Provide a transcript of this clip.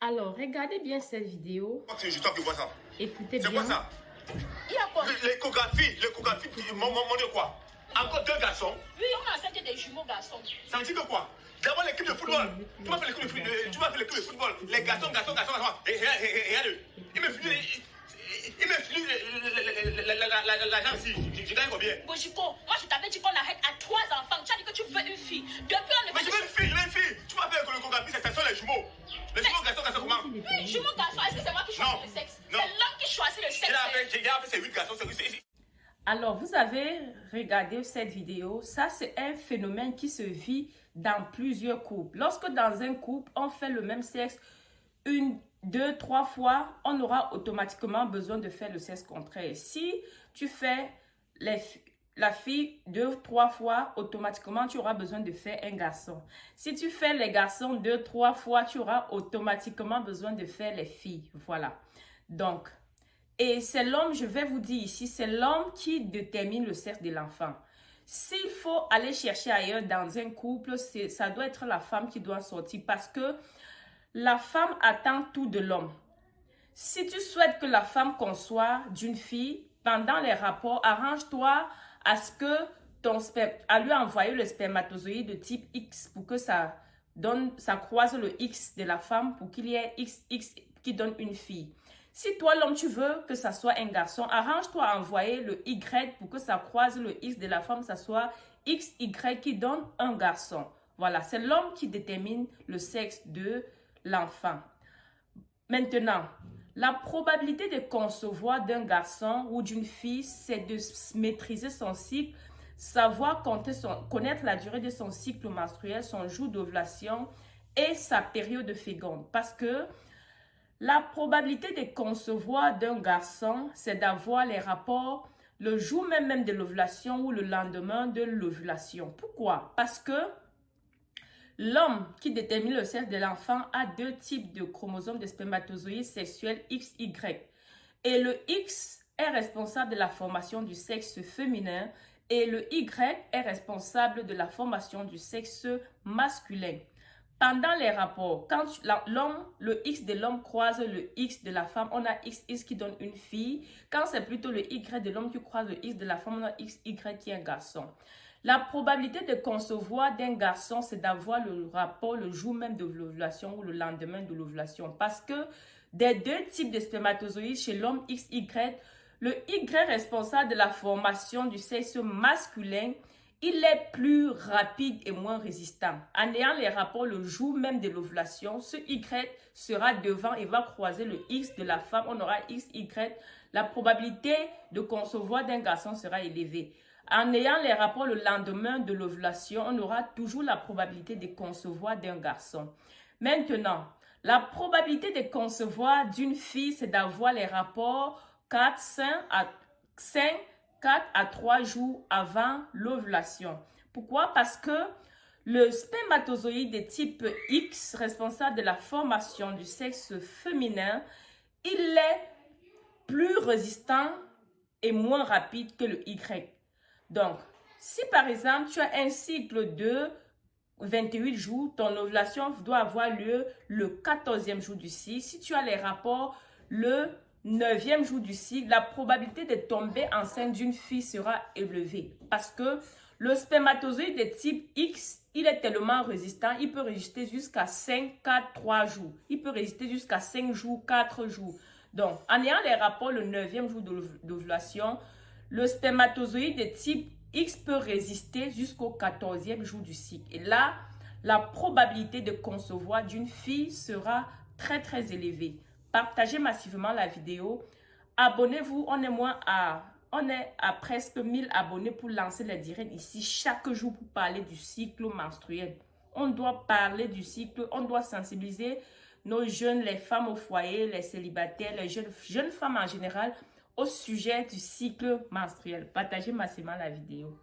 Alors, regardez bien cette vidéo. Je dois voir ça. Écoutez bien. C'est quoi ça? Il y a quoi? L'échographie, mon Dieu, quoi? Encore deux garçons? Oui, on a enceinte des jumeaux garçons. Ça veut dire que quoi? D'abord l'équipe de football. Tu m'as fait l'équipe de football. Les garçons. Et regarde, il me finit l'argent ici. Je gagne combien? Bojiko, moi je t'avais dit qu'on arrête à 3 enfants. Tu as dit que tu veux une fille. Depuis on ne Mais je veux une fille. Tu m'as fait l'échographie, ce sont les jumeaux. Les jumeaux garçons comment? Oui, jumeaux garçons, est-ce que c'est moi qui choisis le sexe? C'est l'homme qui choisit le sexe. J'ai fait ces 8 garçons, Alors, vous avez regardé cette vidéo. Ça, c'est un phénomène qui se vit dans plusieurs couples. Lorsque dans un couple, on fait le même sexe une, deux, trois fois, on aura automatiquement besoin de faire le sexe contraire. Si tu fais la fille deux, trois fois, automatiquement, tu auras besoin de faire un garçon. Si tu fais les garçons deux, trois fois, tu auras automatiquement besoin de faire les filles. Voilà. Donc, et c'est l'homme, je vais vous dire ici, c'est l'homme qui détermine le sexe de l'enfant. S'il faut aller chercher ailleurs dans un couple, ça doit être la femme qui doit sortir parce que la femme attend tout de l'homme. Si tu souhaites que la femme conçoit d'une fille, pendant les rapports, arrange-toi à ce que à lui envoyer le spermatozoïde de type X pour que ça croise le X de la femme pour qu'il y ait XX qui donne une fille. Si toi, l'homme, tu veux que ça soit un garçon, arrange-toi à envoyer le Y pour que ça croise le X de la femme, ça soit XY qui donne un garçon. Voilà, c'est l'homme qui détermine le sexe de l'enfant. Maintenant, la probabilité de concevoir d'un garçon ou d'une fille, c'est de maîtriser son cycle, savoir connaître la durée de son cycle menstruel, son jour d'ovulation et sa période féconde. Parce que la probabilité de concevoir d'un garçon, c'est d'avoir les rapports le jour même de l'ovulation ou le lendemain de l'ovulation. Pourquoi? Parce que l'homme qui détermine le sexe de l'enfant a deux types de chromosomes de spermatozoïdes sexuels XY. Et le X est responsable de la formation du sexe féminin et le Y est responsable de la formation du sexe masculin. Pendant les rapports, quand le X de l'homme croise le X de la femme, on a XX qui donne une fille. Quand c'est plutôt le Y de l'homme qui croise le X de la femme, on a XY qui est un garçon. La probabilité de concevoir d'un garçon, c'est d'avoir le rapport le jour même de l'ovulation ou le lendemain de l'ovulation. Parce que des deux types de spermatozoïdes chez l'homme XY, le Y responsable de la formation du sexe masculin, il est plus rapide et moins résistant. En ayant les rapports le jour même de l'ovulation, ce Y sera devant et va croiser le X de la femme. On aura XY. La probabilité de concevoir d'un garçon sera élevée. En ayant les rapports le lendemain de l'ovulation, on aura toujours la probabilité de concevoir d'un garçon. Maintenant, la probabilité de concevoir d'une fille, c'est d'avoir les rapports 4 à 3 jours avant l'ovulation. Pourquoi? Parce que le spermatozoïde de type X, responsable de la formation du sexe féminin, il est plus résistant et moins rapide que le Y. Donc, si par exemple, tu as un cycle de 28 jours, ton ovulation doit avoir lieu le 14e jour du cycle. Si tu as les rapports le 9e jour du cycle, la probabilité de tomber enceinte d'une fille sera élevée. Parce que le spermatozoïde de type X, il est tellement résistant, il peut résister jusqu'à 5, 4, 3 jours. Il peut résister jusqu'à 5 jours, 4 jours. Donc, en ayant les rapports le 9e jour d'ovulation, le spermatozoïde de type X peut résister jusqu'au 14e jour du cycle. Et là, la probabilité de concevoir d'une fille sera très, très élevée. Partagez massivement la vidéo. Abonnez-vous. On est à presque 1000 abonnés pour lancer les directs ici chaque jour pour parler du cycle menstruel. On doit parler du cycle. On doit sensibiliser nos jeunes, les femmes au foyer, les célibataires, les jeunes femmes en général au sujet du cycle menstruel. Partagez massivement la vidéo.